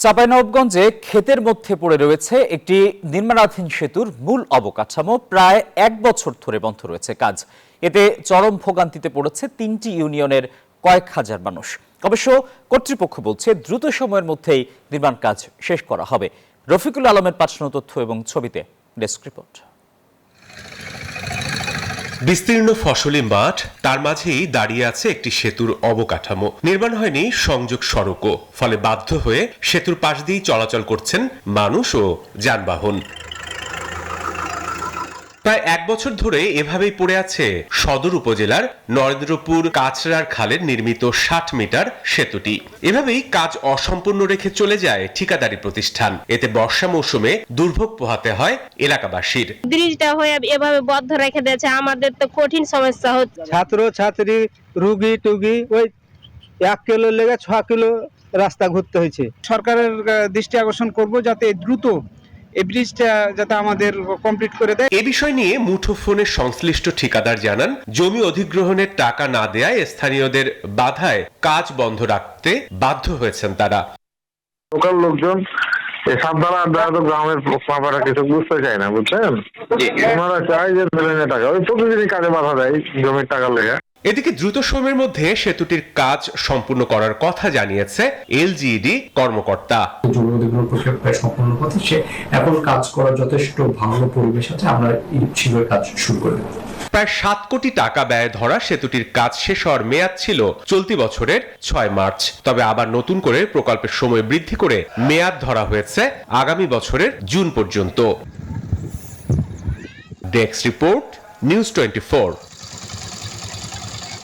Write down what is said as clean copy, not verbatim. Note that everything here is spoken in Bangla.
চাঁপাইনবাবগঞ্জে ক্ষেতের মধ্যে পড়ে রয়েছে একটি নির্মাণাধীন সেতুর মূল অবকাঠামো। প্রায় 1 বছর ধরে বন্ধ রয়েছে কাজ। এতে চরম ভোগান্তিতে পড়েছে 3টি ইউনিয়নের কয়েক হাজার মানুষ। অবশ্য কর্তৃপক্ষ বলছে দ্রুত সময়ের মধ্যেই নির্মাণ কাজ শেষ করা হবে। রফিকুল আলমের পাঠানো তথ্য এবং ছবিতে ডেস্ক রিপোর্ট। বিস্তীর্ণ ফসলি মাঠ, তার মাঝেই দাঁড়িয়ে আছে একটি সেতুর অবকাঠামো। নির্মাণ হয়নি সংযোগ সড়কও, ফলে বাধ্য হয়ে সেতুর পাশ দিয়েই চলাচল করছেন মানুষ ও যানবাহন। প্রায় 1 বছর ধরে এভাবেই পড়ে আছে সদর উপজেলার নরেন্দ্রপুর কাছড়ার খালের নির্মিত 60 মিটার সেতুটি। এভাবেই কাজ অসম্পূর্ণ রেখে চলে যায় ঠিকাদারি প্রতিষ্ঠান। এতে বর্ষা মৌসুমে দুর্ভোগ পোহাতে হয় এলাকাবাসীর। ব্রিজটা হয়ে এভাবে বদ্ধ রেখে দিয়েছে, আমাদের তো কঠিন সমস্যা হচ্ছে। ছাত্র ছাত্রী রুগী টুগী ওই 1 কিলো লেগে 6 কিলো রাস্তা ঘুরতে হয়েছে। সরকারের দৃষ্টি আকর্ষণ করব যাতে দ্রুত এই ব্রিজটা যাতে আমাদের কমপ্লিট করে দেয়। এ বিষয় নিয়ে মুঠোফোনের সংশ্লিষ্ট ঠিকাদার জানান, জমি অধিগ্রহণের টাকা না দেয়ায় স্থানীয়দের বাধায় কাজ বন্ধ রাখতে বাধ্য হয়েছেন তারা। লোকাল লোকজন সাবধান আড্ডা গ্রামের পাপারা কিছু বুঝতে চায় না, বুঝছেন? ওনারা চায় যে ফেলে টাকা ওই প্রতিদিনই কাজে বাধা দেয় জমির টাকা লেগে। এদিকে দ্রুত সময়ের মধ্যে সেতুটির কাজ সম্পূর্ণ করার কথা জানিয়েছে এলজিইডি কর্মকর্তা। জমি অধিগ্রহণ প্রক্রিয়া প্রায় সম্পূর্ণ পথে, এখন কাজ করার যথেষ্ট ভালো পরিবেশ আছে, আমরা শীঘ্রই কাজ শুরু করে দেব। প্রায় 7 কোটি টাকা ব্যয় ধরা সেতুটির কাজ শেষ হওয়ার মেয়াদ ছিল চলতি বছরের 6 মার্চ। তবে আবার নতুন করে প্রকল্পের সময় বৃদ্ধি করে মেয়াদ ধরা হয়েছে আগামী বছরের জুন পর্যন্ত। Desk report, news 24।